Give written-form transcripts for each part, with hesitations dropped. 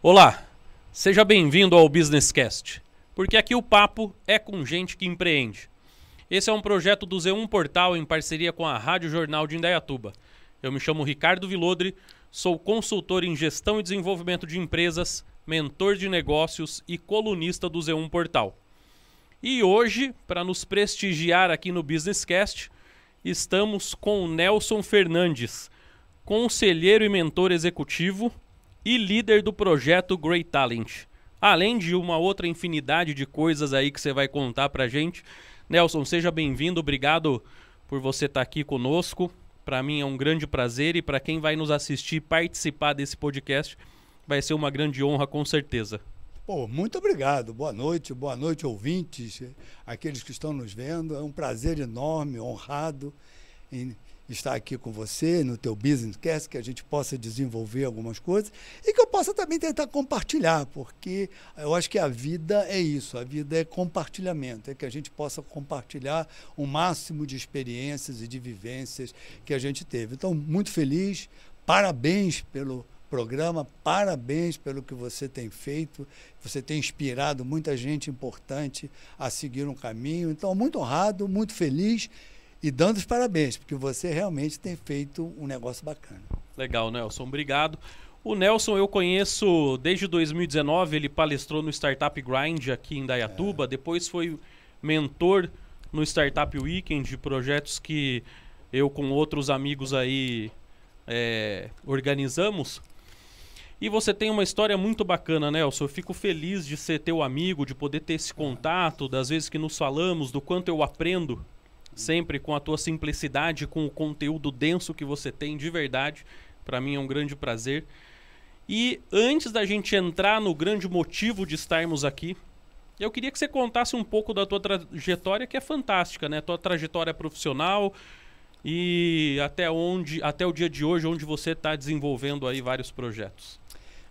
Olá, seja bem-vindo ao Business Cast, porque aqui o papo é com gente que empreende. Esse é um projeto do Z1 Portal em parceria com a Rádio Jornal de Indaiatuba. Eu me chamo Ricardo Vilodre, sou consultor em gestão e desenvolvimento de empresas, mentor de negócios e colunista do Z1 Portal. E hoje, para nos prestigiar aqui no Business Cast, estamos com o Nelson Fernandes, conselheiro e mentor executivo e líder do projeto Great Talent. Além de uma outra infinidade de coisas aí que você vai contar pra gente. Nelson, seja bem-vindo, obrigado por você estar aqui conosco. Para mim é um grande prazer e para quem vai nos assistir participar desse podcast vai ser uma grande honra, com certeza. Pô, muito obrigado. Boa noite, ouvintes, aqueles que estão nos vendo. É um prazer enorme, honrado em estar aqui com você no teu Business Cast, que a gente possa desenvolver algumas coisas e que eu possa também tentar compartilhar, porque eu acho que a vida é isso, a vida é compartilhamento, é que a gente possa compartilhar o máximo de experiências e de vivências que a gente teve. Então, muito feliz, parabéns pelo programa, parabéns pelo que você tem feito, você tem inspirado muita gente importante a seguir um caminho. Então, muito honrado, muito feliz e dando os parabéns, porque você realmente tem feito um negócio bacana. Legal, Nelson, obrigado. O Nelson eu conheço desde 2019, ele palestrou no Startup Grind aqui em Indaiatuba, depois foi mentor no Startup Weekend, de projetos que eu com outros amigos aí organizamos. E você tem uma história muito bacana, Nelson. Eu fico feliz de ser teu amigo, de poder ter esse contato, das vezes que nos falamos, do quanto eu aprendo sempre com a tua simplicidade, com o conteúdo denso que você tem, de verdade. Para mim é um grande prazer. E antes da gente entrar no grande motivo de estarmos aqui, eu queria que você contasse um pouco da tua trajetória, que é fantástica, né? Tua trajetória profissional e até o dia de hoje, onde você está desenvolvendo aí vários projetos.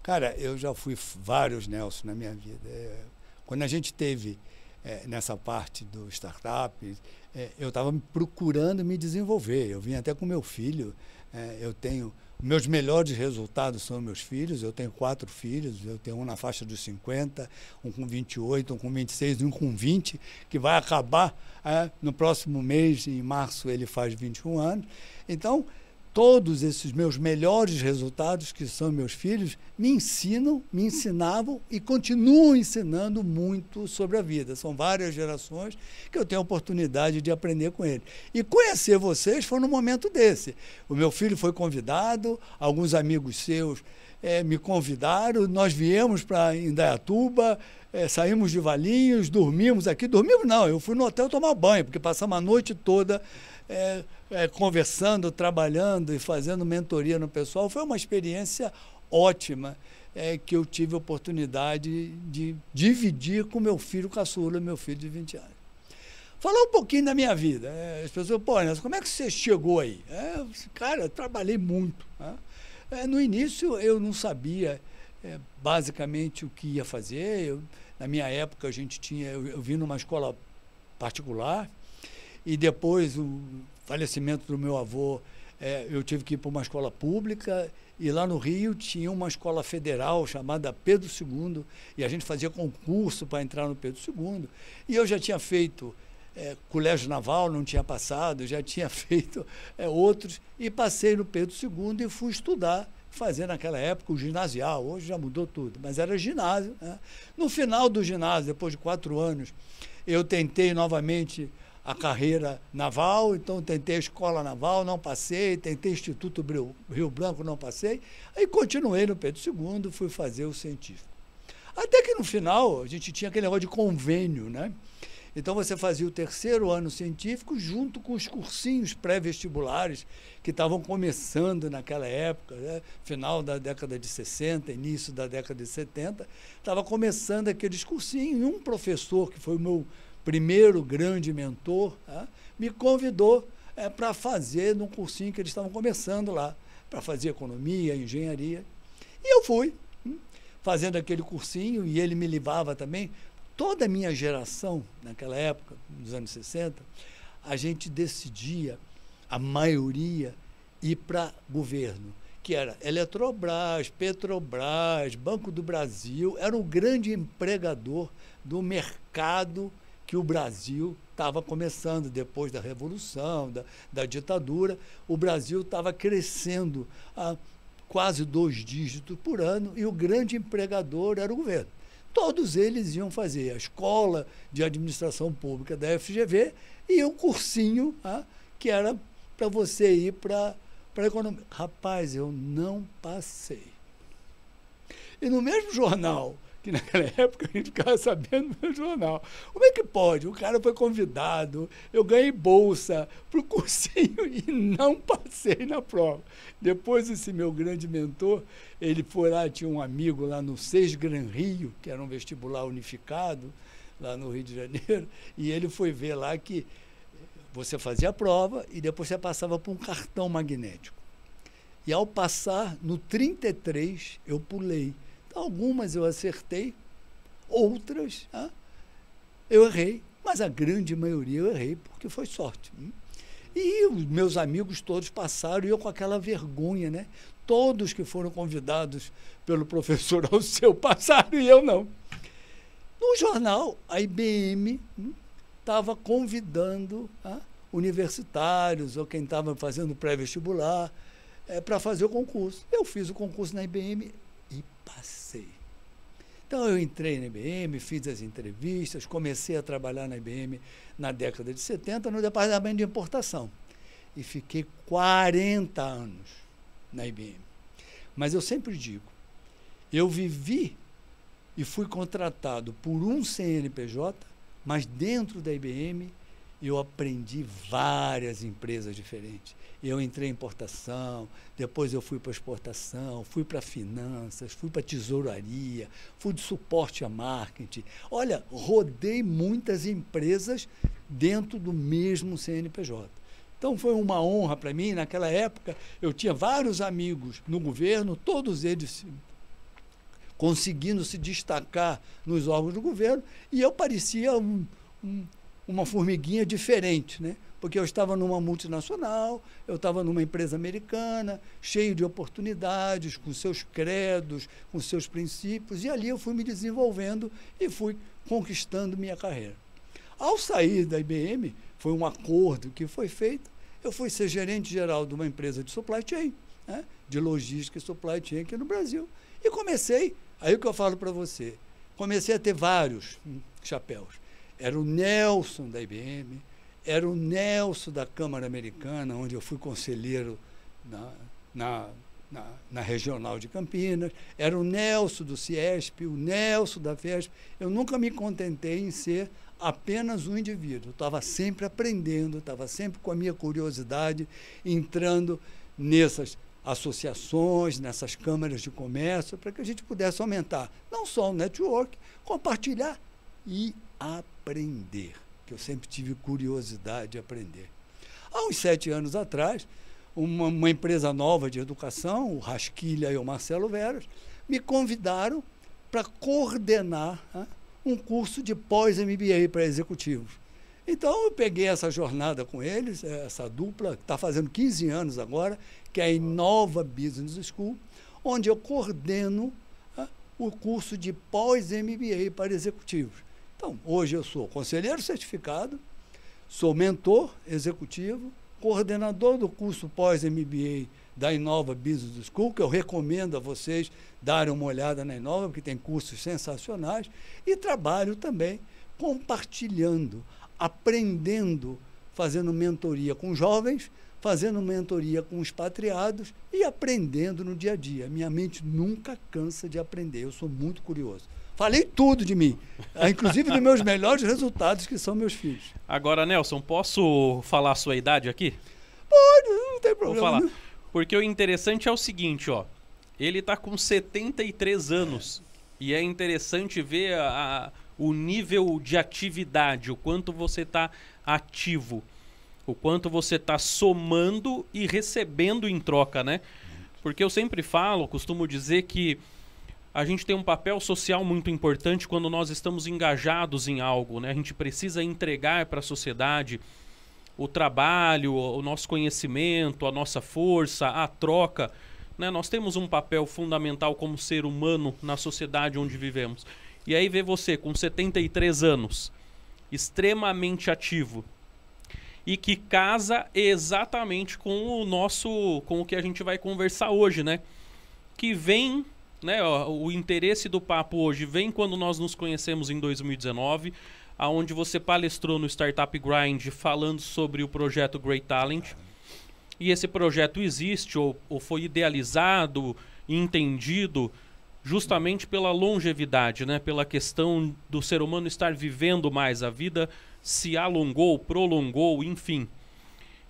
Cara, eu já fui vários Nelson na minha vida. Quando a gente teve nessa parte do startup, eu estava procurando me desenvolver. Eu vim até com meu filho. Eu tenho meus melhores resultados são meus filhos. Eu tenho 4 filhos. Eu tenho um na faixa dos 50, um com 28, um com 26, um com 20, que vai acabar no próximo mês, em março ele faz 21 anos. Então, todos esses meus melhores resultados, que são meus filhos, me ensinam, me ensinavam e continuam ensinando muito sobre a vida. São várias gerações que eu tenho a oportunidade de aprender com eles. E conhecer vocês foi num momento desse. O meu filho foi convidado, alguns amigos seus me convidaram, nós viemos para Indaiatuba, saímos de Valinhos, dormimos aqui. Dormimos não, eu fui no hotel tomar banho, porque passamos a noite toda conversando, trabalhando e fazendo mentoria no pessoal. Foi uma experiência ótima que eu tive a oportunidade de dividir com meu filho caçula, meu filho de 20 anos. Falar um pouquinho da minha vida. As pessoas, pô, Nelson, como é que você chegou aí? Cara, eu trabalhei muito. No início eu não sabia basicamente o que ia fazer. Na minha época eu vim numa escola particular. E depois, o falecimento do meu avô, eu tive que ir para uma escola pública, e lá no Rio tinha uma escola federal chamada Pedro II, e a gente fazia concurso para entrar no Pedro II. E eu já tinha feito colégio naval, não tinha passado, já tinha feito outros, e passei no Pedro II e fui estudar, fazer naquela época o ginasial. Hoje já mudou tudo, mas era ginásio, né? No final do ginásio, depois de 4 anos, eu tentei novamente a carreira naval, então tentei a escola naval, não passei, tentei Instituto Rio Branco, não passei, aí continuei no Pedro II, fui fazer o científico. Até que no final a gente tinha aquele negócio de convênio, né? Então você fazia o 3º ano científico junto com os cursinhos pré-vestibulares que estavam começando naquela época, né? Final da década de 60, início da década de 70, estava começando aqueles cursinhos, e um professor que foi o meu primeiro grande mentor, me convidou para fazer num cursinho que eles estavam começando lá, para fazer economia, engenharia. E eu fui fazendo aquele cursinho, e ele me levava também. Toda a minha geração, naquela época, nos anos 60, a gente decidia, a maioria, ir para governo. que era Eletrobras, Petrobras, Banco do Brasil, era o grande empregador do mercado que o Brasil estava começando depois da Revolução, da ditadura. O Brasil estava crescendo a quase 2 dígitos por ano e o grande empregador era o governo. Todos eles iam fazer a escola de administração pública da FGV e o cursinho, que era para você ir para a economia. Rapaz, eu não passei. E no mesmo jornal, que naquela época a gente ficava sabendo no jornal, como é que pode? O cara foi convidado, eu ganhei bolsa para o cursinho e não passei na prova. Depois esse meu grande mentor, ele foi lá, tinha um amigo lá no SES Gran Rio, que era um vestibular unificado, lá no Rio de Janeiro, e ele foi ver lá que você fazia a prova e depois você passava por um cartão magnético. E ao passar, no 33, eu pulei. Então, algumas eu acertei, outras eu errei, mas a grande maioria eu errei, porque foi sorte. E os meus amigos todos passaram, e eu com aquela vergonha, né? Todos que foram convidados pelo professor Alceu passaram e eu não. No jornal, a IBM estava convidando universitários ou quem estava fazendo pré-vestibular para fazer o concurso. Eu fiz o concurso na IBM e passei. Então, eu entrei na IBM, fiz as entrevistas, comecei a trabalhar na IBM na década de 70 no departamento de importação. E fiquei 40 anos na IBM. Mas eu sempre digo, eu vivi e fui contratado por um CNPJ, mas dentro da IBM eu aprendi várias empresas diferentes. Eu entrei em importação, depois eu fui para exportação, fui para finanças, fui para tesouraria, fui de suporte a marketing. Olha, rodei muitas empresas dentro do mesmo CNPJ. Então foi uma honra para mim. Naquela época eu tinha vários amigos no governo, todos eles conseguindo se destacar nos órgãos do governo, e eu parecia uma formiguinha diferente, né? Porque eu estava numa multinacional, eu estava numa empresa americana, cheio de oportunidades, com seus credos, com seus princípios, e ali eu fui me desenvolvendo e fui conquistando minha carreira. Ao sair da IBM, foi um acordo que foi feito, eu fui ser gerente-geral de uma empresa de supply chain, né? De logística e supply chain aqui no Brasil, e comecei, aí o que eu falo para você, comecei a ter vários chapéus. Era o Nelson da IBM, era o Nelson da Câmara Americana, onde eu fui conselheiro na Regional de Campinas, era o Nelson do CIESP, o Nelson da FESP. Eu nunca me contentei em ser apenas um indivíduo. Eu estava sempre aprendendo, estava sempre com a minha curiosidade, entrando nessas associações, nessas câmaras de comércio, para que a gente pudesse aumentar não só o network, compartilhar e aprender, que eu sempre tive curiosidade de aprender. Há uns 7 anos atrás, uma empresa nova de educação, o Rasquilha e o Marcelo Veras, me convidaram para coordenar um curso de pós-MBA para executivos. Então, eu peguei essa jornada com eles, essa dupla, que está fazendo 15 anos agora, que é a Inova Business School, onde eu coordeno o curso de pós-MBA para executivos. Então, hoje eu sou conselheiro certificado, sou mentor executivo, coordenador do curso pós-MBA da Inova Business School, que eu recomendo a vocês darem uma olhada na Inova, porque tem cursos sensacionais, e trabalho também compartilhando, aprendendo, fazendo mentoria com jovens, fazendo mentoria com expatriados e aprendendo no dia a dia. Minha mente nunca cansa de aprender, eu sou muito curioso. Falei tudo de mim, inclusive dos meus melhores resultados, que são meus filhos. Agora, Nelson, posso falar a sua idade aqui? Pode, não tem problema. Vou falar. Porque o interessante é o seguinte, ó. Ele está com 73 anos. E é interessante ver o nível de atividade, o quanto você está ativo, o quanto você está somando e recebendo em troca, né? Porque eu sempre falo, costumo dizer que a gente tem um papel social muito importante quando nós estamos engajados em algo, né? A gente precisa entregar para a sociedade o trabalho, o nosso conhecimento, a nossa força, a troca. né? Nós temos um papel fundamental como ser humano na sociedade onde vivemos. E aí ver você com 73 anos, extremamente ativo, e que casa exatamente com com o que a gente vai conversar hoje, né? Que vem, né, ó, o interesse do papo hoje vem quando nós nos conhecemos em 2019, aonde você palestrou no Startup Grind falando sobre o projeto Great Talent. E esse projeto existe ou foi idealizado e entendido justamente pela longevidade, né? Pela questão do ser humano estar vivendo mais, a vida se alongou, prolongou, enfim.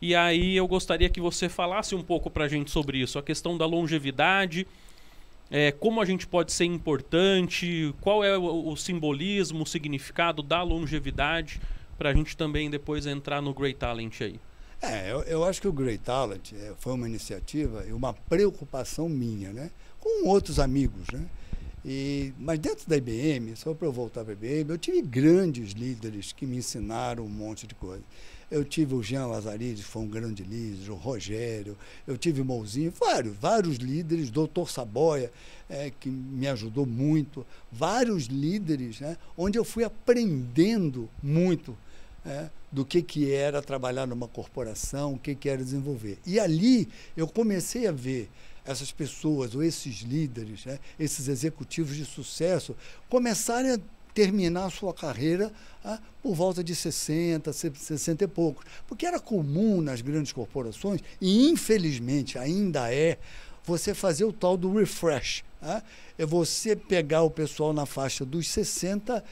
E aí eu gostaria que você falasse um pouco para a gente sobre isso, a questão da longevidade, como a gente pode ser importante, qual é o simbolismo, o significado da longevidade, para a gente também depois entrar no Great Talent aí. Eu acho que o Great Talent foi uma iniciativa e uma preocupação minha, né? Com outros amigos, né? Mas dentro da IBM, só para eu voltar para a IBM, eu tive grandes líderes que me ensinaram um monte de coisa. Eu tive o Jean Lazarides, que foi um grande líder, o Rogério, eu tive o Mouzinho, vários líderes, Dr. Saboia, que me ajudou muito, vários líderes, né, onde eu fui aprendendo muito do que era trabalhar numa corporação, o que era desenvolver. E ali eu comecei a ver essas pessoas, ou esses líderes, né, esses executivos de sucesso, começarem a terminar a sua carreira por volta de 60, 60 e poucos. Porque era comum nas grandes corporações, e infelizmente ainda você fazer o tal do refresh. É você pegar o pessoal na faixa dos 60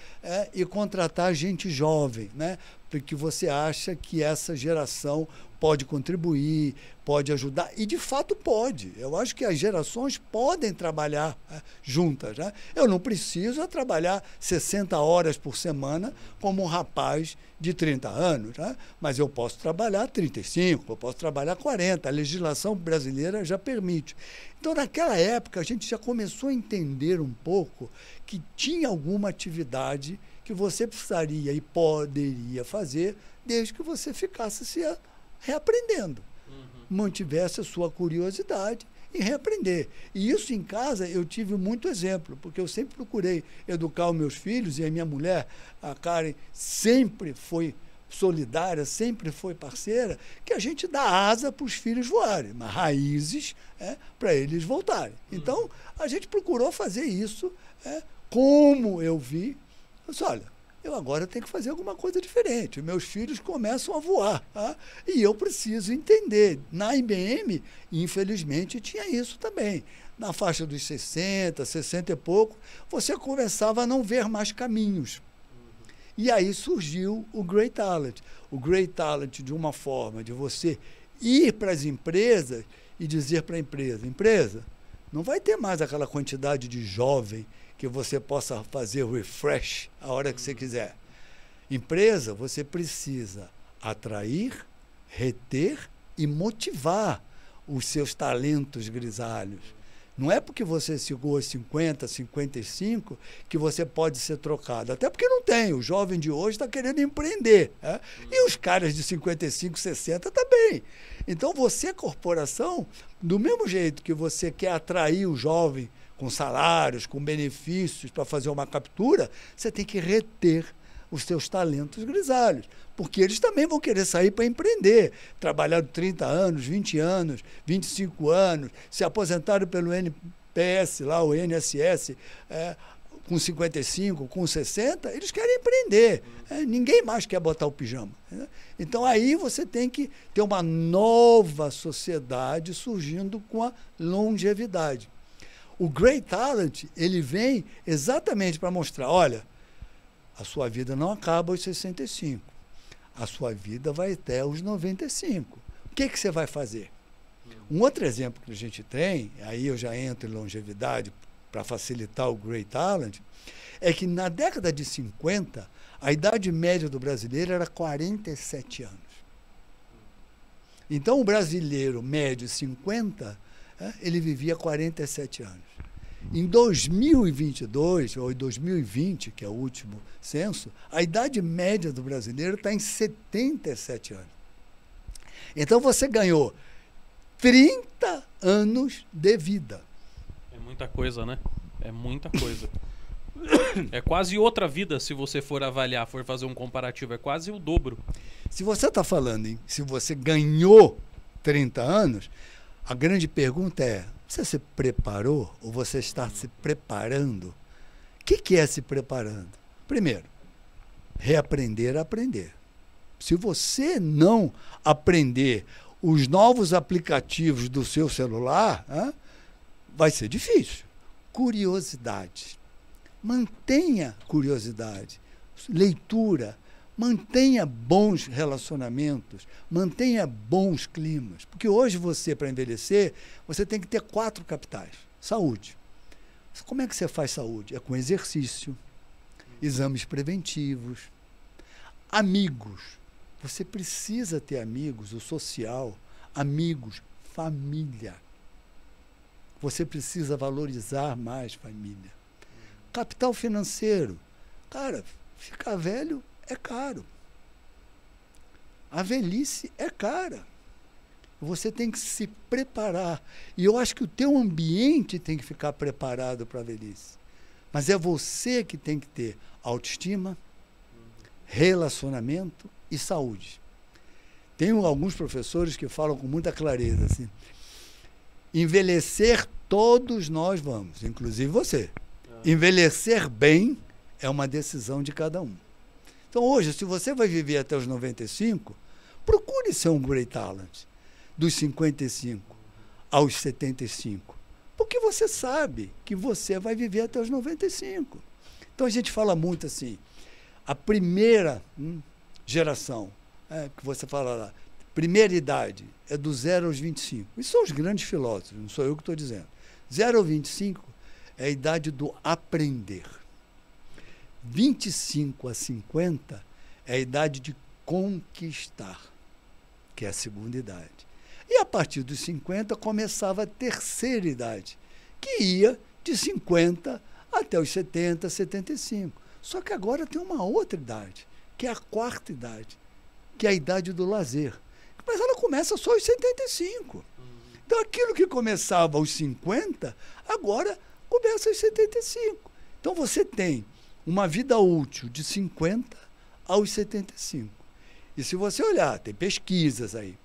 e contratar gente jovem, né? Porque você acha que essa geração pode contribuir, pode ajudar, e de fato pode. Eu acho que as gerações podem trabalhar juntas, né? Eu não preciso trabalhar 60 horas por semana como um rapaz de 30 anos, né? Mas eu posso trabalhar 35, eu posso trabalhar 40, a legislação brasileira já permite. Então, naquela época, a gente já começou a entender um pouco que tinha alguma atividade que você precisaria e poderia fazer desde que você ficasse se reaprendendo, mantivesse a sua curiosidade em reaprender. E isso em casa eu tive muito exemplo, porque eu sempre procurei educar os meus filhos, e a minha mulher, a Karen, sempre foi solidária, sempre foi parceira, que a gente dá asa para os filhos voarem, mas raízes para eles voltarem. Então, a gente procurou fazer isso, como eu vi. Eu disse, olha, eu agora tenho que fazer alguma coisa diferente. Meus filhos começam a voar, e eu preciso entender. Na IBM, infelizmente, tinha isso também. Na faixa dos 60, 60 e pouco, você começava a não ver mais caminhos. E aí surgiu o Great Talent. O Great Talent de uma forma de você ir para as empresas e dizer para a empresa, não vai ter mais aquela quantidade de jovem que você possa fazer o refresh a hora que você quiser. Empresa, você precisa atrair, reter e motivar os seus talentos grisalhos. Não é porque você chegou a 50, 55 que você pode ser trocado. Até porque não tem. O jovem de hoje está querendo empreender. E os caras de 55, 60 também. Então, você, corporação, do mesmo jeito que você quer atrair o jovem com salários, com benefícios para fazer uma captura, você tem que reter os seus talentos grisalhos, porque eles também vão querer sair para empreender, trabalhar 30 anos, 20 anos, 25 anos, se aposentaram pelo NPS, lá, o INSS, com 55, com 60, eles querem empreender. Ninguém mais quer botar o pijama. Então, aí você tem que ter uma nova sociedade surgindo com a longevidade. O Great Talent, ele vem exatamente para mostrar, olha, a sua vida não acaba aos 65. A sua vida vai até os 95. O que você vai fazer? Um outro exemplo que a gente tem, aí eu já entro em longevidade para facilitar o Great Talent, é que na década de 50, a idade média do brasileiro era 47 anos. Então, o brasileiro médio 50, ele vivia 47 anos. Em 2022, ou em 2020, que é o último censo, a idade média do brasileiro está em 77 anos. Então, você ganhou 30 30 anos de vida. É muita coisa, né? É muita coisa. É quase outra vida se você for avaliar, for fazer um comparativo. É quase o dobro. Se você está falando se você ganhou 30 anos, a grande pergunta é, você se preparou ou você está se preparando? O que é se preparando? Primeiro, reaprender a aprender. Se você não aprender os novos aplicativos do seu celular, vai ser difícil. Curiosidade. Mantenha curiosidade. Leitura. Mantenha bons relacionamentos. Mantenha bons climas. Porque hoje você, para envelhecer, você tem que ter 4 capitais. Saúde. Como é que você faz saúde? É com exercício, exames preventivos, amigos. Você precisa ter amigos, o social, amigos, família. Você precisa valorizar mais família. Capital financeiro. Cara, ficar velho é caro. A velhice é cara. Você tem que se preparar. E eu acho que o teu ambiente tem que ficar preparado para a velhice. Mas é você que tem que ter autoestima, relacionamento e saúde. Tem alguns professores que falam com muita clareza assim, envelhecer todos nós vamos, inclusive você. Envelhecer bem é uma decisão de cada um. Então hoje, se você vai viver até os 95, procure ser um great talent dos 55 aos 75, porque você sabe que você vai viver até os 95. Então a gente fala muito assim, a primeira geração, que você fala lá, primeira idade é do 0 aos 25. Isso são os grandes filósofos, não sou eu que estou dizendo. 0 aos 25 é a idade do aprender. 25 a 50 é a idade de conquistar, que é a segunda idade. E a partir dos 50 começava a terceira idade, que ia de 50 até os 70, 75. Só que agora tem uma outra idade, que é a quarta idade, que é a idade do lazer. Mas ela começa só aos 75. Então aquilo que começava aos 50, agora começa aos 75. Então você tem uma vida útil de 50 aos 75. E se você olhar, tem pesquisas aí,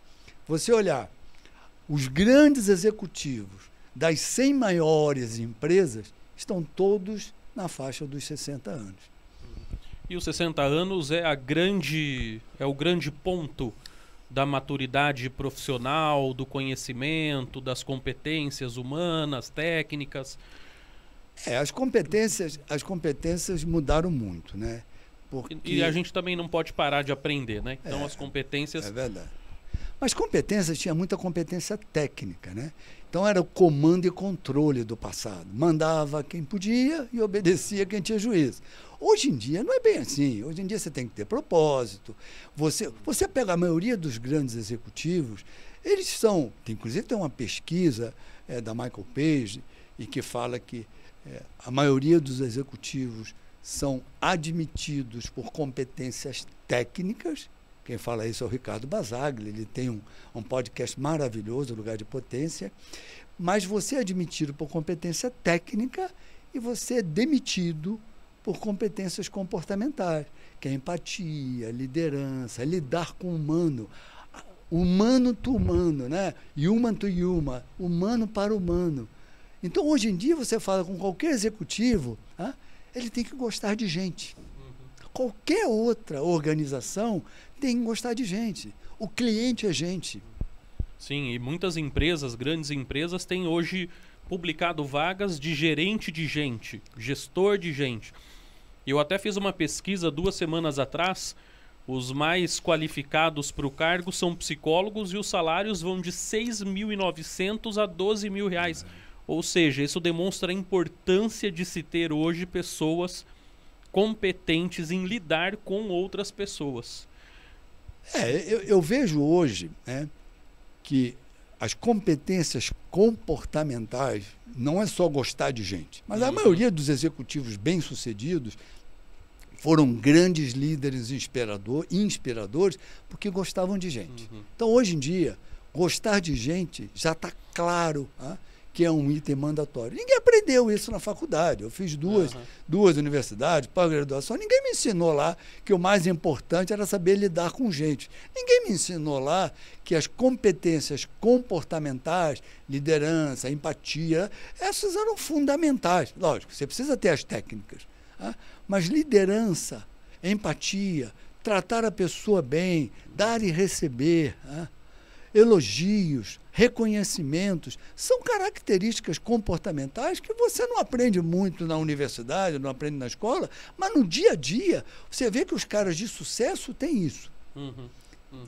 você olhar os grandes executivos das 100 maiores empresas, estão todos na faixa dos 60 anos. E os 60 anos é o grande ponto da maturidade profissional, do conhecimento, das competências humanas, técnicas. As competências mudaram muito, né? Porque... E a gente também não pode parar de aprender, né? Então as competências... É verdade. Mas competências, tinha muita competência técnica, né? Então era o comando e controle do passado. Mandava quem podia e obedecia quem tinha juízo. Hoje em dia não é bem assim. Hoje em dia você tem que ter propósito. Você pega a maioria dos grandes executivos, eles são... Inclusive tem uma pesquisa da Michael Page e que fala que a maioria dos executivos são admitidos por competências técnicas. Quem fala isso é o Ricardo Basaglia, ele tem um podcast maravilhoso, Lugar de Potência, mas você é admitido por competência técnica e você é demitido por competências comportamentais, que é empatia, liderança, lidar com o humano, humano to humano, né? Human to human, humano para humano. Então, hoje em dia, você fala com qualquer executivo, ele tem que gostar de gente. Qualquer outra organização tem que gostar de gente. O cliente é gente. Sim, e muitas empresas, grandes empresas, têm hoje publicado vagas de gerente de gente, gestor de gente. Eu até fiz uma pesquisa 2 semanas atrás. Os mais qualificados para o cargo são psicólogos e os salários vão de R$ 6.900 a R$ 12.000. Ou seja, isso demonstra a importância de se ter hoje pessoas competentes em lidar com outras pessoas. Eu vejo hoje, né, que as competências comportamentais não é só gostar de gente, mas a maioria dos bem-sucedidos foram grandes líderes inspiradores porque gostavam de gente. Então, hoje em dia, Gostar de gente já está claro, que é um item mandatório. Ninguém aprendeu isso na faculdade. Eu fiz duas universidades, pós-graduação. Ninguém me ensinou lá que o mais importante era saber lidar com gente. Ninguém me ensinou lá que as competências comportamentais, liderança, empatia, essas eram fundamentais. Lógico, você precisa ter as técnicas. Mas liderança, empatia, tratar a pessoa bem, dar e receber, elogios, reconhecimentos, são características comportamentais que você não aprende muito na universidade, não aprende na escola, mas no dia a dia você vê que os caras de sucesso têm isso.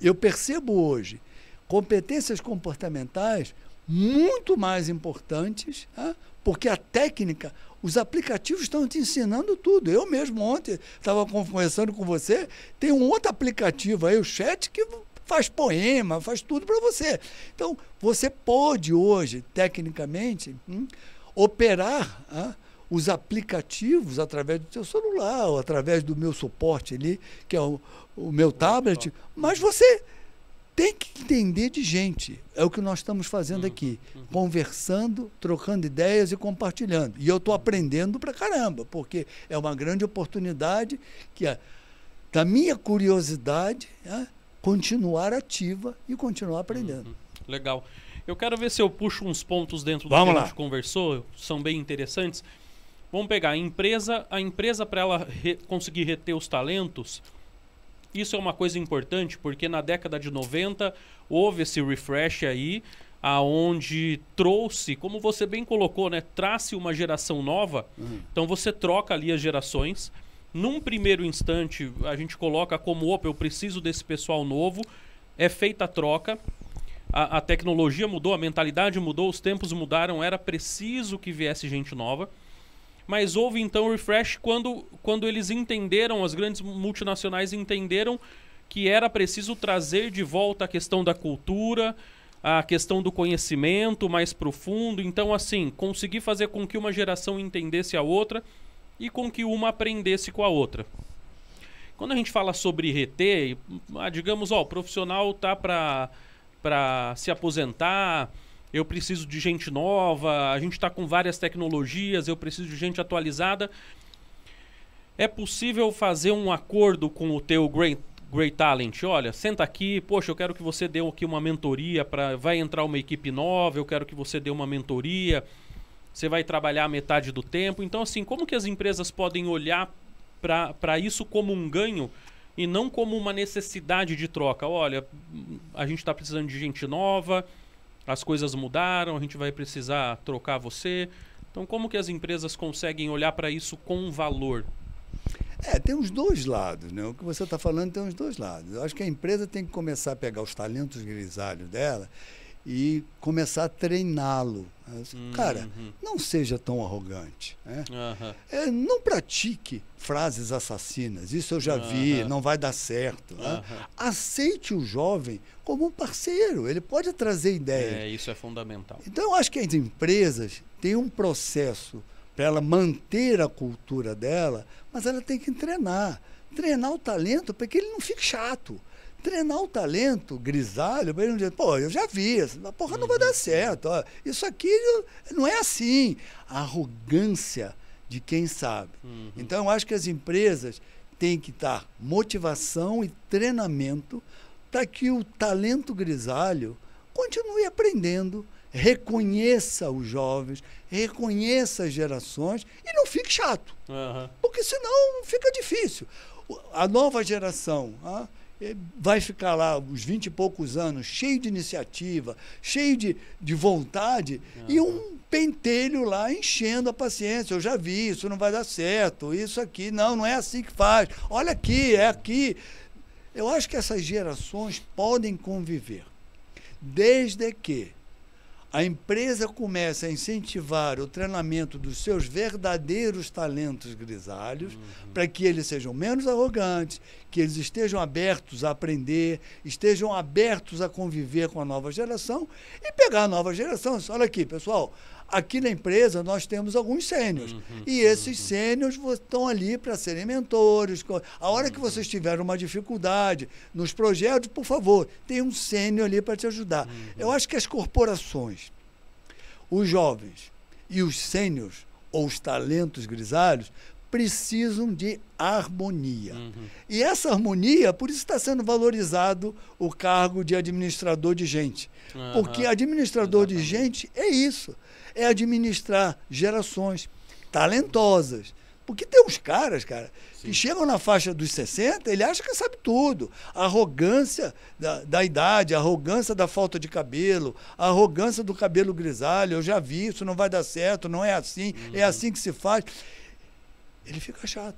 Eu percebo hoje competências comportamentais muito mais importantes, porque a técnica, os aplicativos estão te ensinando tudo. Eu mesmo ontem estava conversando com você, tem um outro aplicativo aí, o Chat, que faz poema, faz tudo para você. Então, você pode hoje, tecnicamente, operar os aplicativos através do seu celular, ou através do meu suporte ali, que é o meu tablet, mas você tem que entender de gente. É o que nós estamos fazendo aqui, conversando, trocando ideias e compartilhando. E eu estou aprendendo pra caramba, porque é uma grande oportunidade que, da minha curiosidade, continuar ativa e continuar aprendendo. Legal. Eu quero ver se eu puxo uns pontos dentro do que a gente conversou, são bem interessantes. Vamos pegar a empresa para ela conseguir reter os talentos. Isso é uma coisa importante, porque na década de 90 houve esse refresh aí, aonde trouxe, como você bem colocou, né, trace uma geração nova. Então você troca ali as gerações. Num primeiro instante, a gente coloca como, opa, eu preciso desse pessoal novo. É feita a troca. A tecnologia mudou, a mentalidade mudou, os tempos mudaram, era preciso que viesse gente nova. Mas houve então o refresh quando eles entenderam, as grandes multinacionais entenderam que era preciso trazer de volta a questão da cultura, a questão do conhecimento mais profundo. Então, assim, conseguir fazer com que uma geração entendesse a outra e com que uma aprendesse com a outra. Quando a gente fala sobre reter, digamos, o profissional tá para se aposentar, eu preciso de gente nova, a gente está com várias tecnologias, eu preciso de gente atualizada. É possível fazer um acordo com o teu Great Talent? Olha, senta aqui, poxa, eu quero que você dê aqui uma mentoria, vai entrar uma equipe nova, eu quero que você dê uma mentoria, você vai trabalhar metade do tempo. Então, assim, como que as empresas podem olhar para isso como um ganho e não como uma necessidade de troca? Olha, a gente está precisando de gente nova, as coisas mudaram, a gente vai precisar trocar você. Então, como que as empresas conseguem olhar para isso com valor? Tem os dois lados, né? O que você está falando tem os dois lados. Eu acho que a empresa tem que começar a pegar os talentos grisalhos dela e começar a treiná-lo. Cara, não seja tão arrogante. Né? Não pratique frases assassinas. Isso eu já vi, não vai dar certo. Né? Aceite o jovem como um parceiro. Ele pode trazer ideias. Isso é fundamental. Então, eu acho que as empresas têm um processo para ela manter a cultura dela, mas ela tem que treinar. Treinar o talento para que ele não fique chato. Treinar o talento grisalho, para ele não dizer, pô, eu já vi, essa porra não vai dar certo. Ó, isso aqui não é assim. A arrogância de quem sabe. Então, eu acho que as empresas têm que dar motivação e treinamento para que o talento grisalho continue aprendendo, reconheça os jovens, reconheça as gerações e não fique chato. Porque senão fica difícil. A nova geração vai ficar lá uns 20 e poucos anos, cheio de iniciativa, cheio de vontade, e um pentelho lá enchendo a paciência. Eu já vi, isso não vai dar certo, isso aqui, não é assim que faz. Olha aqui, é aqui. Eu acho que essas gerações podem conviver, desde que a empresa começa a incentivar o treinamento dos seus verdadeiros talentos grisalhos, para que eles sejam menos arrogantes, que eles estejam abertos a aprender, estejam abertos a conviver com a nova geração e pegar a nova geração. Olha aqui, pessoal, aqui na empresa nós temos alguns sêniors, e esses sêniors estão ali para serem mentores. A hora que vocês tiverem uma dificuldade nos projetos, por favor, tem um sênior ali para te ajudar. Eu acho que as corporações, os jovens e os sêniors, ou os talentos grisalhos, precisam de harmonia. E essa harmonia, por isso está sendo valorizado o cargo de administrador de gente. Porque administrador de gente é isso. É administrar gerações talentosas. Porque tem uns caras, cara, que chegam na faixa dos 60, ele acha que sabe tudo. A arrogância da idade, a arrogância da falta de cabelo, a arrogância do cabelo grisalho, eu já vi, isso não vai dar certo, não é assim, é assim que se faz. Ele fica chato.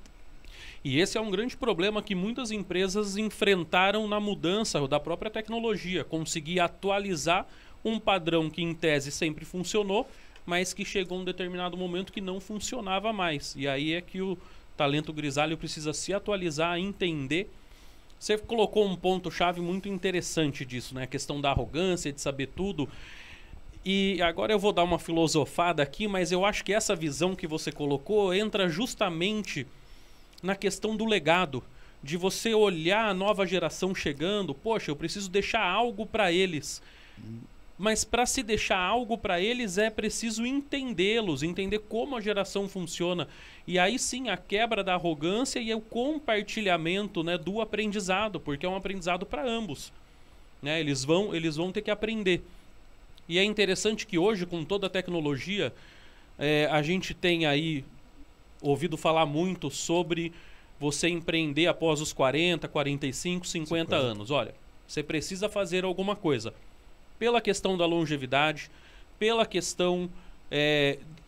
E esse é um grande problema que muitas empresas enfrentaram na mudança da própria tecnologia. Conseguir atualizar um padrão que, em tese, sempre funcionou, mas que chegou um determinado momento que não funcionava mais. E aí é que o talento grisalho precisa se atualizar, entender. Você colocou um ponto-chave muito interessante disso, né? A questão da arrogância, de saber tudo. E agora eu vou dar uma filosofada aqui, mas eu acho que essa visão que você colocou entra justamente na questão do legado, de você olhar a nova geração chegando, poxa, eu preciso deixar algo para eles. Mas para se deixar algo para eles é preciso entendê-los, entender como a geração funciona. E aí sim, a quebra da arrogância e o compartilhamento, né, do aprendizado, porque é um aprendizado para ambos. Né? Eles vão ter que aprender. E é interessante que hoje, com toda a tecnologia, a gente tem aí ouvido falar muito sobre você empreender após os 40, 45, 50 anos. Olha, você precisa fazer alguma coisa. Pela questão da longevidade, pela questão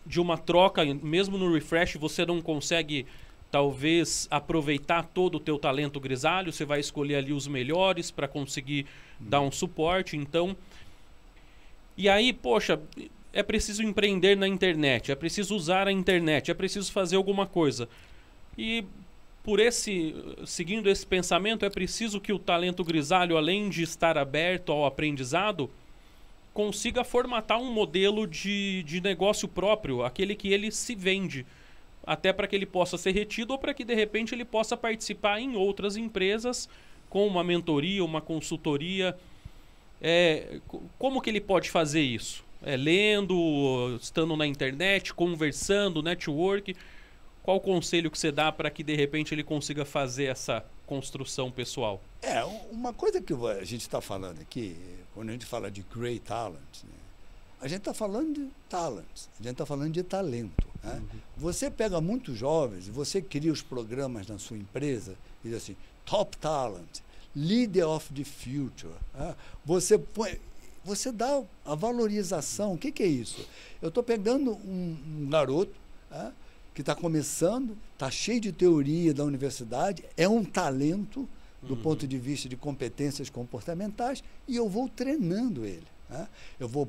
de uma troca, mesmo no refresh você não consegue talvez aproveitar todo o teu talento grisalho, você vai escolher ali os melhores para conseguir dar um suporte, então... E aí, poxa, é preciso empreender na internet, é preciso usar a internet, é preciso fazer alguma coisa. E seguindo esse pensamento, é preciso que o talento grisalho, além de estar aberto ao aprendizado, consiga formatar um modelo de negócio próprio, aquele que ele se vende, até para que ele possa ser retido ou para que de repente ele possa participar em outras empresas com uma mentoria, uma consultoria. Como que ele pode fazer isso? Lendo, estando na internet, conversando, network. Qual o conselho que você dá para que de repente ele consiga fazer essa construção pessoal? Uma coisa que a gente está falando aqui, quando a gente fala de great talent, né, a gente está falando de talent, a gente está falando de talento. Né? Você pega muitos jovens, você cria os programas na sua empresa e diz assim, top talent, leader of the future. Né? Você dá a valorização. O que é isso? Eu estou pegando um garoto, né, que está começando, está cheio de teoria da universidade, é um talento do ponto de vista de competências comportamentais, e eu vou treinando ele. Né? Eu vou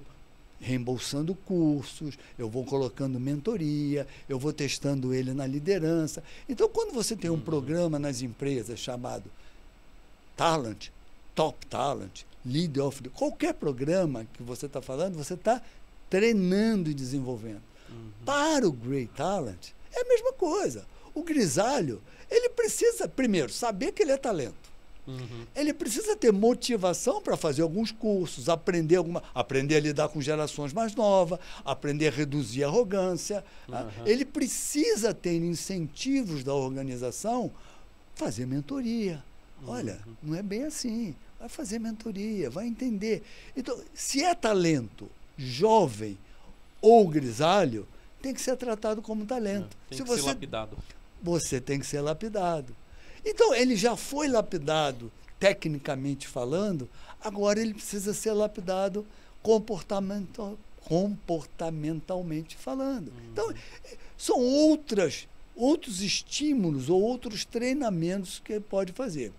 reembolsando cursos, eu vou colocando mentoria, eu vou testando ele na liderança. Então, quando você tem um programa nas empresas chamado Talent, Top Talent, Leader of the... Qualquer programa que você está falando, você está treinando e desenvolvendo. Para o Great Talent, é a mesma coisa. O grisalho, ele precisa, primeiro, saber que ele é talento. Ele precisa ter motivação para fazer alguns cursos, aprender a lidar com gerações mais novas, aprender a reduzir a arrogância. Ele precisa ter incentivos da organização, fazer mentoria. Olha, não é bem assim. Vai fazer mentoria, vai entender. Então, se é talento jovem ou grisalho, tem que ser tratado como talento. Tem que ser lapidado. Você tem que ser lapidado. Então, ele já foi lapidado, tecnicamente falando, agora ele precisa ser lapidado comportamentalmente falando. Então, são outros estímulos ou outros treinamentos que ele pode fazer.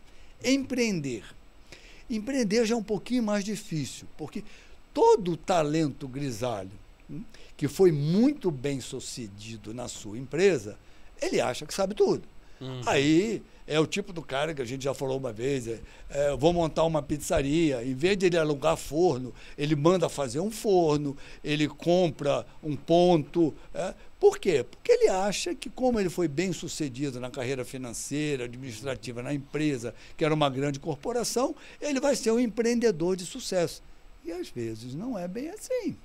Empreender. Empreender já é um pouquinho mais difícil, porque todo talento grisalho que foi muito bem sucedido na sua empresa, ele acha que sabe tudo. Aí é o tipo do cara que a gente já falou uma vez, vou montar uma pizzaria, em vez de ele alugar forno, ele manda fazer um forno, ele compra um ponto. Por quê? Porque ele acha que, como ele foi bem sucedido na carreira financeira, administrativa, na empresa, que era uma grande corporação, ele vai ser um empreendedor de sucesso. E às vezes não é bem assim.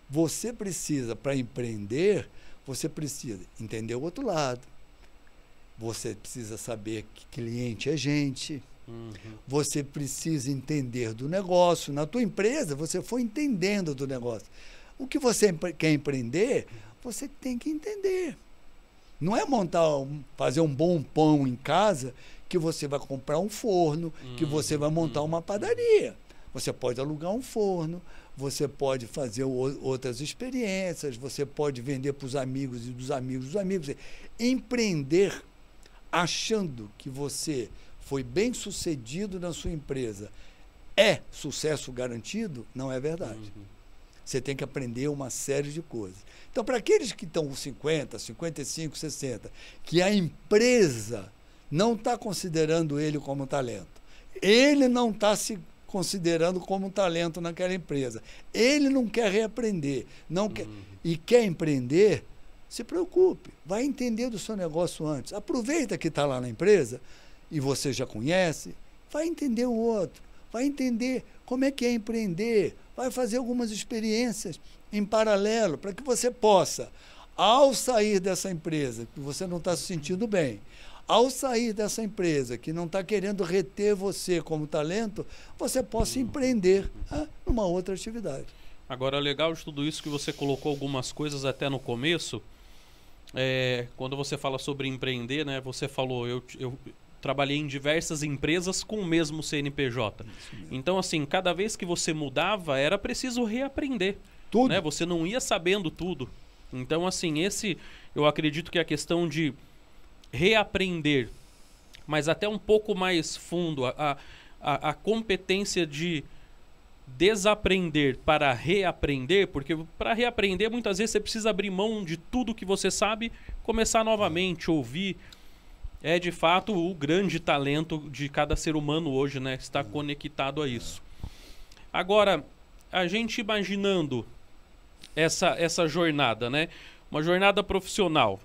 Você precisa, para empreender, você precisa entender o outro lado. Você precisa saber que cliente é gente. Você precisa entender do negócio. Na tua empresa, você foi entendendo do negócio. O que você quer empreender, você tem que entender. Não é fazer um bom pão em casa que você vai comprar um forno, que você vai montar uma padaria. Você pode alugar um forno, você pode fazer outras experiências, você pode vender para os amigos e dos amigos dos amigos. Empreender achando que você foi bem sucedido na sua empresa é sucesso garantido, não é verdade. Você tem que aprender uma série de coisas. Então, para aqueles que estão com 50, 55, 60, que a empresa não está considerando ele como talento, ele não está se considerando como talento naquela empresa, ele não quer reaprender, e quer empreender, se preocupe, vai entender do seu negócio antes. Aproveita que está lá na empresa e você já conhece, vai entender o outro, vai entender como é que é empreender, vai fazer algumas experiências em paralelo para que você possa, ao sair dessa empresa, que você não está se sentindo bem, ao sair dessa empresa que não está querendo reter você como talento, você possa empreender numa outra atividade. Agora, legal de tudo isso que você colocou algumas coisas até no começo. Quando você fala sobre empreender, né, você falou, eu trabalhei em diversas empresas com o mesmo CNPJ. Então, assim, cada vez que você mudava, era preciso reaprender. Tudo. Né? Você não ia sabendo tudo. Então, assim, eu acredito que a questão de reaprender, mas até um pouco mais fundo, a competência de desaprender para reaprender, porque para reaprender muitas vezes você precisa abrir mão de tudo que você sabe, começar novamente, ouvir. É de fato o grande talento de cada ser humano hoje, né? Está conectado a isso. Agora, a gente imaginando essa jornada, né? Uma jornada profissional.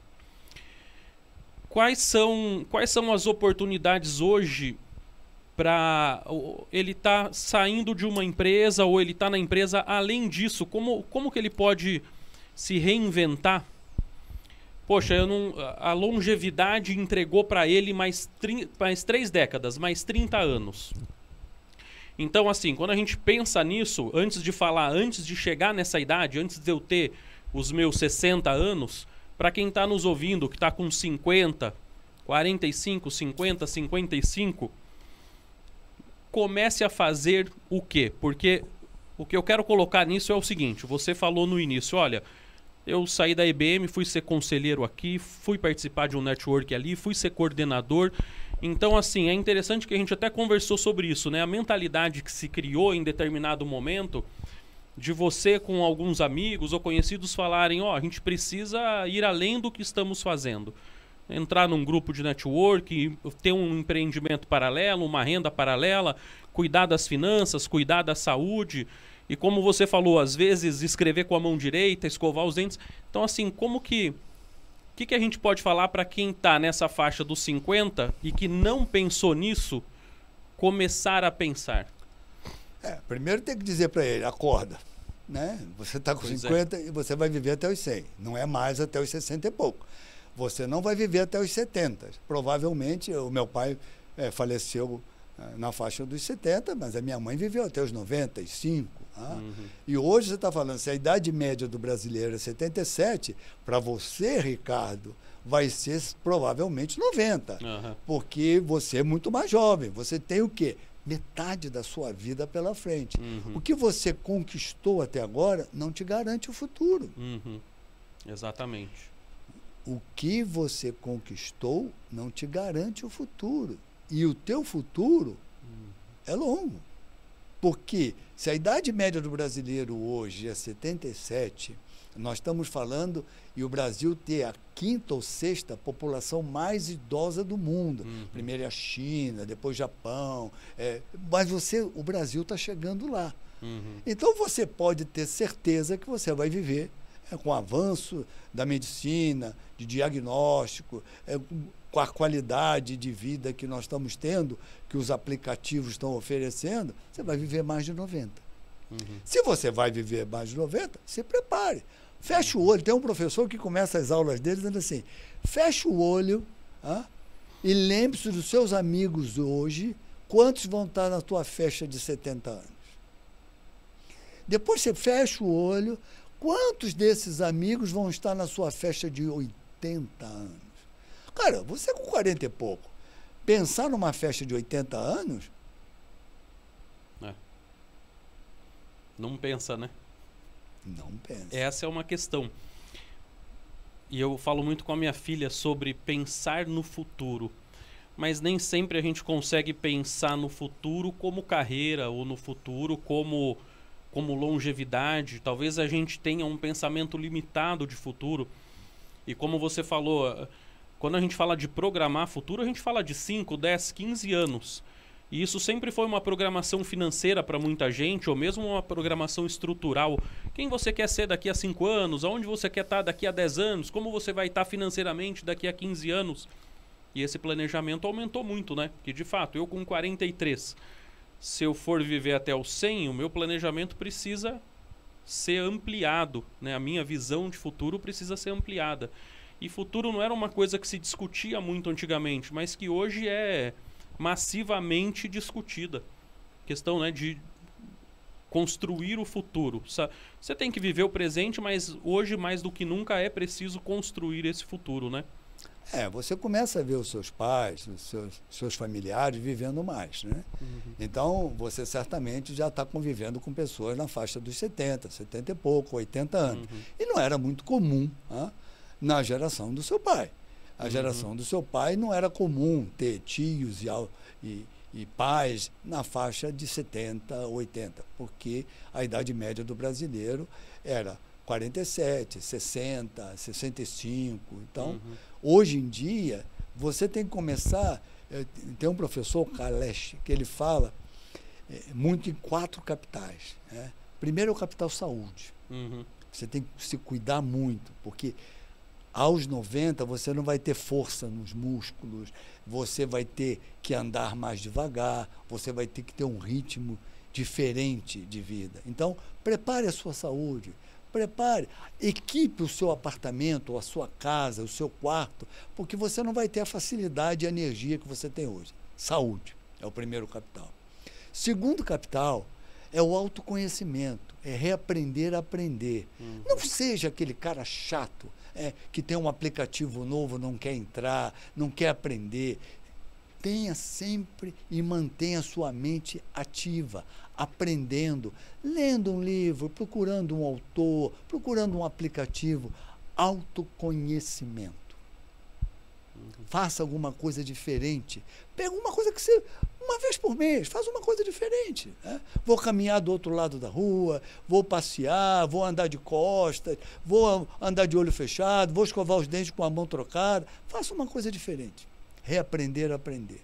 Quais são as oportunidades hoje para ele estar saindo de uma empresa ou ele está na empresa? Além disso, como que ele pode se reinventar? Poxa, a longevidade entregou para ele mais 3 décadas, mais 30 anos. Então, assim, quando a gente pensa nisso, antes de chegar nessa idade, antes de eu ter os meus 60 anos, para quem está nos ouvindo, que está com 50, 45, 50, 55, comece a fazer o quê? Porque o que eu quero colocar nisso é o seguinte, você falou no início, olha, eu saí da IBM, fui ser conselheiro aqui, fui participar de um network ali, fui ser coordenador. Então, assim, é interessante que a gente até conversou sobre isso, né? A mentalidade que se criou em determinado momento de você com alguns amigos ou conhecidos falarem, a gente precisa ir além do que estamos fazendo. Entrar num grupo de network, ter um empreendimento paralelo, uma renda paralela, cuidar das finanças, cuidar da saúde. E como você falou, às vezes escrever com a mão direita, escovar os dentes. Então, assim, o que a gente pode falar para quem está nessa faixa dos 50 e que não pensou nisso, começar a pensar? Primeiro tem que dizer para ele, acorda. Né? Você está com 50 e você vai viver até os 100. Não é mais até os 60 e pouco. Você não vai viver até os 70. Provavelmente, o meu pai faleceu na faixa dos 70, mas a minha mãe viveu até os 95. E hoje você está falando, se a idade média do brasileiro é 77, para você, Ricardo, vai ser provavelmente 90. Porque você é muito mais jovem. Você tem o quê? Metade da sua vida pela frente. O que você conquistou até agora não te garante o futuro. Exatamente. O que você conquistou não te garante o futuro. E o teu futuro é longo. Porque se a idade média do brasileiro hoje é 77, nós estamos falando e o Brasil ter a quinta ou sexta população mais idosa do mundo. Primeiro é a China, depois Japão. Mas o Brasil está chegando lá. Então você pode ter certeza que você vai viver com o avanço da medicina, de diagnóstico, com a qualidade de vida que nós estamos tendo, que os aplicativos estão oferecendo, você vai viver mais de 90. Se você vai viver mais de 90, se prepare. Fecha o olho. Tem um professor que começa as aulas dele dizendo assim, fecha o olho e lembre-se dos seus amigos hoje, quantos vão estar na tua festa de 70 anos. Depois você fecha o olho, quantos desses amigos vão estar na sua festa de 80 anos? Cara, você com 40 e pouco, pensar numa festa de 80 anos... Não pensa, né? Não pensa. Essa é uma questão. E eu falo muito com a minha filha sobre pensar no futuro. Mas nem sempre a gente consegue pensar no futuro como carreira ou no futuro como longevidade. Talvez a gente tenha um pensamento limitado de futuro. E como você falou, quando a gente fala de programar futuro, a gente fala de 5, 10, 15 anos. E isso sempre foi uma programação financeira para muita gente, ou mesmo uma programação estrutural. Quem você quer ser daqui a 5 anos? Aonde você quer estar daqui a 10 anos? Como você vai estar financeiramente daqui a 15 anos? E esse planejamento aumentou muito, né? Porque, de fato, eu com 43, se eu for viver até os 100, o meu planejamento precisa ser ampliado, né? A minha visão de futuro precisa ser ampliada. E futuro não era uma coisa que se discutia muito antigamente, mas que hoje é massivamente discutida. Questão, né, de construir o futuro. Você tem que viver o presente, mas hoje mais do que nunca é preciso construir esse futuro, né? Você começa a ver os seus pais, os seus familiares vivendo mais, né? Então, você certamente já está convivendo com pessoas na faixa dos 70 e pouco, 80 anos. E não era muito comum na geração do seu pai. A geração do seu pai não era comum ter tios e pais na faixa de 70, 80, porque a idade média do brasileiro era 47, 60, 65. Então, hoje em dia, você tem que começar... Tem um professor, Kalesh, que ele fala muito em 4 capitais. Né? Primeiro é o capital saúde. Você tem que se cuidar muito, porque... Aos 90, você não vai ter força nos músculos, você vai ter que andar mais devagar, você vai ter que ter um ritmo diferente de vida. Então, prepare a sua saúde, equipe o seu apartamento, a sua casa, o seu quarto, porque você não vai ter a facilidade e a energia que você tem hoje. Saúde é o primeiro capital. Segundo capital é o autoconhecimento, é reaprender a aprender. Não seja aquele cara chato, que tem um aplicativo novo, não quer entrar, não quer aprender. Tenha sempre e mantenha a sua mente ativa, aprendendo, lendo um livro, procurando um autor, procurando um aplicativo. Autoconhecimento. Faça alguma coisa diferente. Pega uma coisa que você... Uma vez por mês, faz uma coisa diferente. Né? Vou caminhar do outro lado da rua, vou passear, vou andar de costas, vou andar de olho fechado, vou escovar os dentes com a mão trocada. Faça uma coisa diferente. Reaprender a aprender.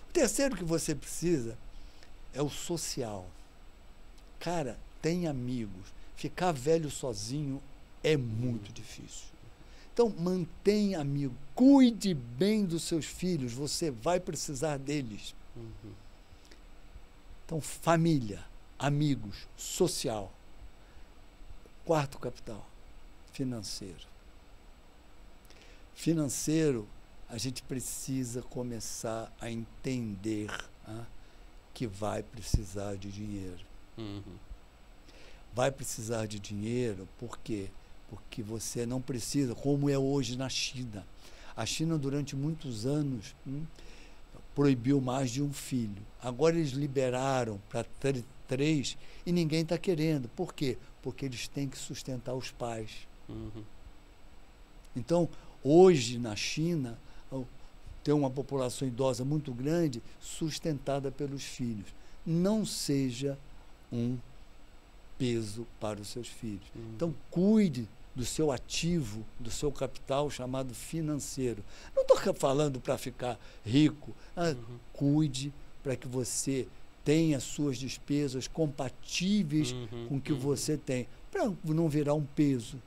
O terceiro que você precisa é o social. Cara, tem amigos. Ficar velho sozinho é muito difícil. Então, mantenha amigo. Cuide bem dos seus filhos. Você vai precisar deles. Então, família, amigos, social. Quarto capital, financeiro. Financeiro, a gente precisa começar a entender que vai precisar de dinheiro. Vai precisar de dinheiro, por quê? Porque você não precisa, como é hoje na China. A China, durante muitos anos, proibiu mais de um filho. Agora eles liberaram para 3 e ninguém está querendo. Por quê? Porque eles têm que sustentar os pais. Então, hoje na China, tem uma população idosa muito grande sustentada pelos filhos. Não seja um peso para os seus filhos. Então, cuide do seu ativo, do seu capital chamado financeiro. Não estou falando para ficar rico. Cuide para que você tenha suas despesas compatíveis com o que você tem, para não virar um peso.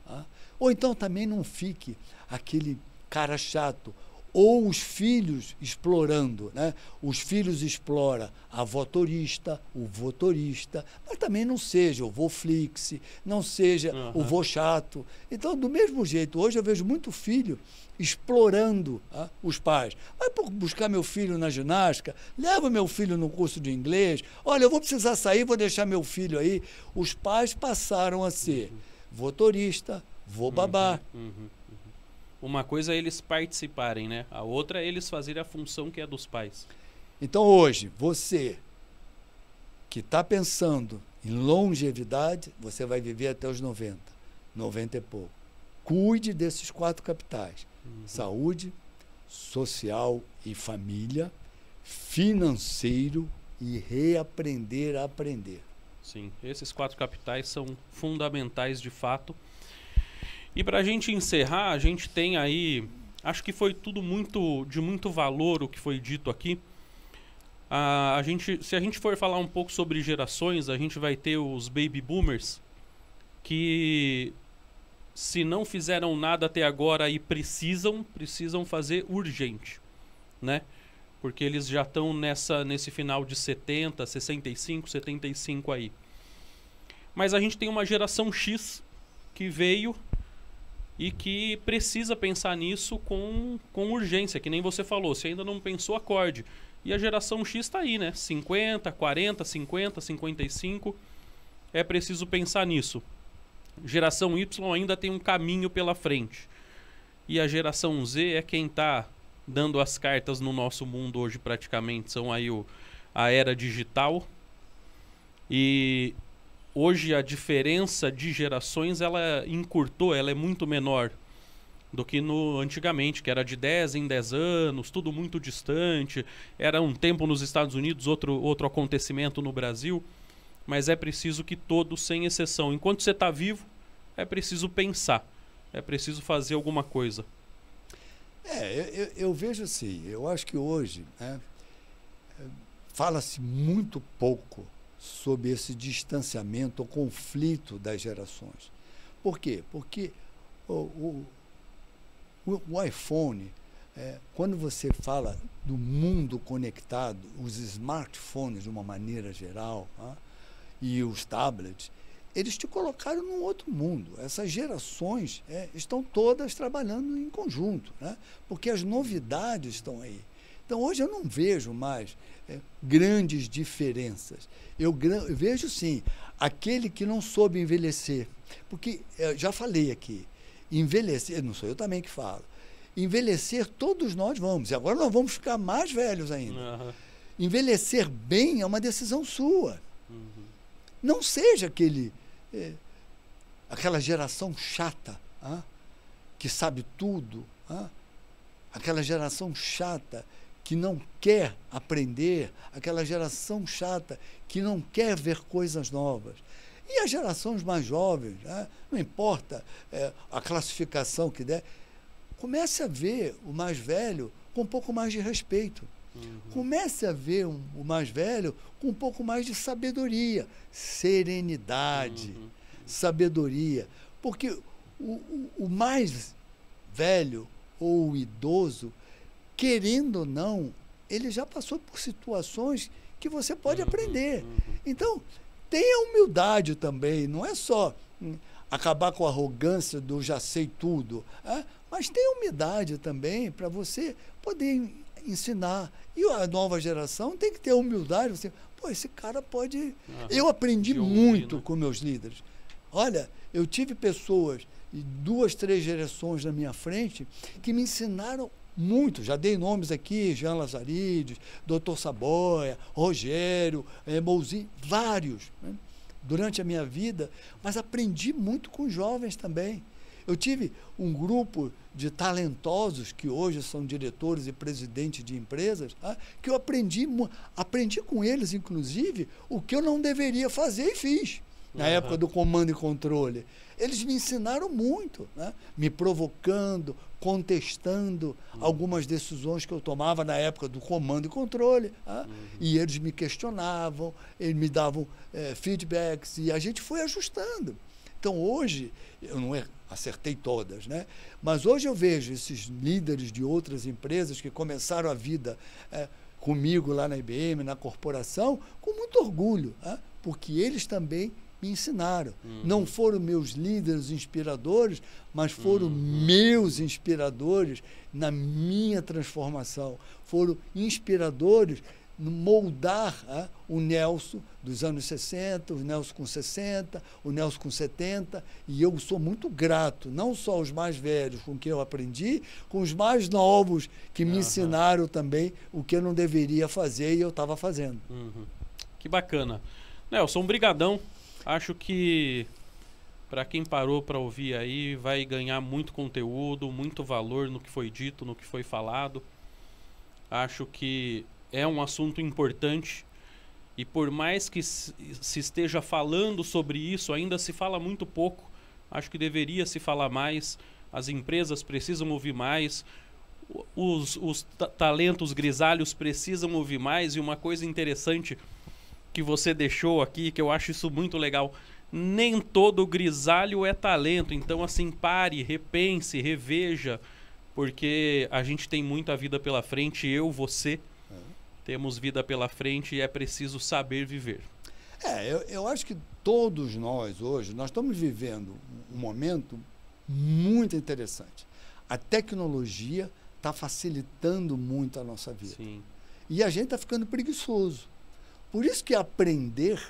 Ou então também não fique aquele cara chato, ou os filhos explorando, né? Os filhos exploram a votorista, o votorista, mas também não seja o voflix, não seja o vô chato. Então, do mesmo jeito, hoje eu vejo muito filho explorando os pais. Vai buscar meu filho na ginástica, leva meu filho no curso de inglês, olha, eu vou precisar sair, vou deixar meu filho aí. Os pais passaram a ser votorista, vô babá. Uma coisa é eles participarem, né? A outra é eles fazerem a função que é dos pais. Então hoje, você que está pensando em longevidade, você vai viver até os 90, 90 e pouco. Cuide desses 4 capitais. Saúde, social e família, financeiro e reaprender a aprender. Sim, esses 4 capitais são fundamentais de fato. E para a gente encerrar, a gente tem aí, acho que foi tudo de muito valor o que foi dito aqui. Se a gente for falar um pouco sobre gerações, a gente vai ter os baby boomers, que se não fizeram nada até agora e precisam fazer urgente, né? Porque eles já estão nesse final de 70, 65, 75 aí. Mas a gente tem uma geração X que veio e que precisa pensar nisso com urgência, que nem você falou, se ainda não pensou, acorde. E a geração X está aí, né? 50, 40, 50, 55, é preciso pensar nisso. Geração Y ainda tem um caminho pela frente. E a geração Z é quem está dando as cartas no nosso mundo hoje praticamente. São aí a era digital. E hoje a diferença de gerações, ela encurtou, ela é muito menor do que antigamente, que era de 10 em 10 anos, tudo muito distante. Era um tempo nos Estados Unidos, outro acontecimento no Brasil. Mas é preciso que todos, sem exceção, enquanto você está vivo, é preciso pensar, é preciso fazer alguma coisa. Eu vejo assim, eu acho que hoje, né, fala-se muito pouco sobre esse distanciamento, o conflito das gerações. Por quê? Porque o iPhone, quando você fala do mundo conectado, os smartphones de uma maneira geral, e os tablets, eles te colocaram num outro mundo. Essas gerações estão todas trabalhando em conjunto, né? Porque as novidades estão aí. Então, hoje eu não vejo mais grandes diferenças. Eu vejo, sim, aquele que não soube envelhecer. Porque, já falei aqui, envelhecer, não sou eu também que falo, envelhecer todos nós vamos, e agora nós vamos ficar mais velhos ainda. Envelhecer bem é uma decisão sua. Não seja aquela geração chata, que sabe tudo, aquela geração chata que não quer aprender, aquela geração chata que não quer ver coisas novas. E as gerações mais jovens, não importa a classificação que der, comece a ver o mais velho com um pouco mais de respeito. Comece a ver o mais velho com um pouco mais de sabedoria, serenidade, sabedoria. Porque o mais velho ou o idoso, querendo ou não, ele já passou por situações que você pode aprender. Então, tenha humildade também, não é só acabar com a arrogância do já sei tudo, mas tenha humildade também para você poder ensinar. E a nova geração tem que ter humildade. Você, esse cara pode... Eu aprendi muito com meus líderes. Olha, eu tive pessoas de 2, 3 gerações na minha frente que me ensinaram muito. Já dei nomes aqui, Jean Lazarides, Dr. Saboia, Rogério, Mouzinho, vários, né, durante a minha vida, mas aprendi muito com jovens também. Eu tive um grupo de talentosos que hoje são diretores e presidentes de empresas, que eu aprendi com eles, inclusive, o que eu não deveria fazer e fiz na época do comando e controle. Eles me ensinaram muito, né? Me provocando, contestando algumas decisões que eu tomava na época do comando e controle. E eles me questionavam, eles me davam feedbacks e a gente foi ajustando. Então, hoje, eu não acertei todas, né? Mas hoje eu vejo esses líderes de outras empresas que começaram a vida comigo lá na IBM, na corporação, com muito orgulho, porque eles também me ensinaram. Não foram meus líderes inspiradores, mas foram meus inspiradores na minha transformação. Foram inspiradores no moldar o Nelson dos anos 60, o Nelson com 60, o Nelson com 70, e eu sou muito grato, não só aos mais velhos com quem eu aprendi, com os mais novos que me ensinaram também o que eu não deveria fazer e eu estava fazendo. Que bacana. Nelson, brigadão. Acho que para quem parou para ouvir aí vai ganhar muito conteúdo, muito valor no que foi dito, no que foi falado. Acho que é um assunto importante e por mais que se esteja falando sobre isso, ainda se fala muito pouco. Acho que deveria se falar mais, as empresas precisam ouvir mais, os talentos grisalhos precisam ouvir mais. E uma coisa interessante que você deixou aqui, que eu acho isso muito legal, nem todo grisalho é talento. Então, assim, pare, repense, reveja, porque a gente tem muita vida pela frente, você, temos vida pela frente e é preciso saber viver. Eu acho que todos nós hoje, nós estamos vivendo um momento muito interessante. A tecnologia está facilitando muito a nossa vida. Sim. E a gente está ficando preguiçoso. Por isso que aprender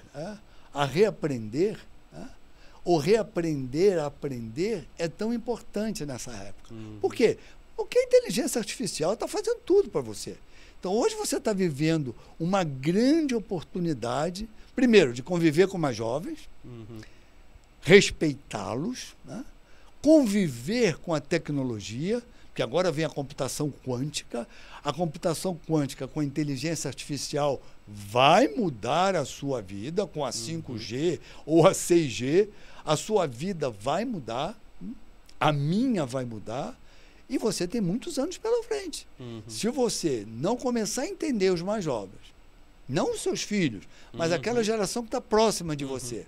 a reaprender, ou reaprender a aprender é tão importante nessa época. Por quê? Porque a inteligência artificial está fazendo tudo para você. Então, hoje você está vivendo uma grande oportunidade, primeiro, de conviver com mais jovens, respeitá-los, conviver com a tecnologia, porque agora vem a computação quântica. A computação quântica com a inteligência artificial vai mudar a sua vida com a 5G ou a 6G. A sua vida vai mudar, a minha vai mudar, e você tem muitos anos pela frente. Se você não começar a entender os mais jovens, não os seus filhos, mas aquela geração que está próxima de você,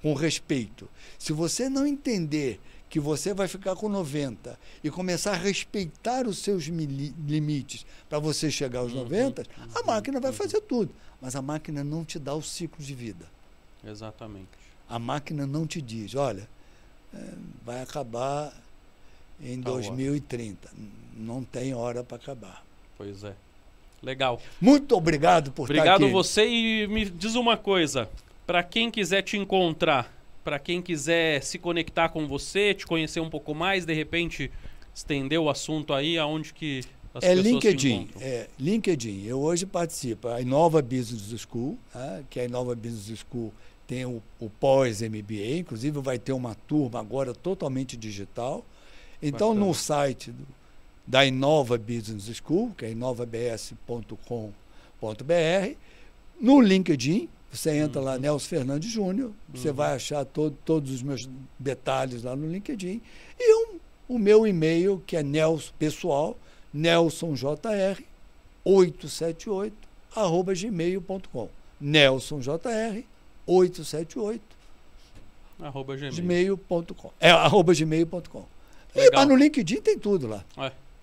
com respeito. Se você não entender que você vai ficar com 90 e começar a respeitar os seus limites para você chegar aos 90, a máquina vai fazer tudo. Mas a máquina não te dá o ciclo de vida. Exatamente. A máquina não te diz, olha, vai acabar em 2030. Não tem hora para acabar. Pois é. Legal. Muito obrigado por estar aqui. Obrigado você, e me diz uma coisa, para quem quiser te encontrar, para quem quiser se conectar com você, te conhecer um pouco mais, de repente estender o assunto aí, aonde que as pessoas LinkedIn, te encontram? LinkedIn. Eu hoje participo da Inova Business School, que a Inova Business School tem o pós-MBA, inclusive vai ter uma turma agora totalmente digital. Então, bacana. No site da Inova Business School, que é inovabs.com.br, no LinkedIn, você entra lá, Nelson Fernandes Júnior, você vai achar todos os meus detalhes lá no LinkedIn. E o meu e-mail, que é Nelson pessoal, nelsonjr878@gmail.com. nelsonjr878@gmail.com. @gmail.com. E lá no LinkedIn tem tudo lá.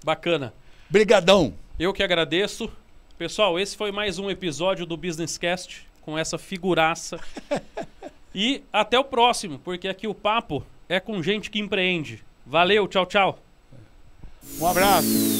Bacana. Brigadão. Eu que agradeço. Pessoal, esse foi mais um episódio do Business Cast com essa figuraça. E até o próximo, porque aqui o papo é com gente que empreende. Valeu, tchau, tchau. Um abraço.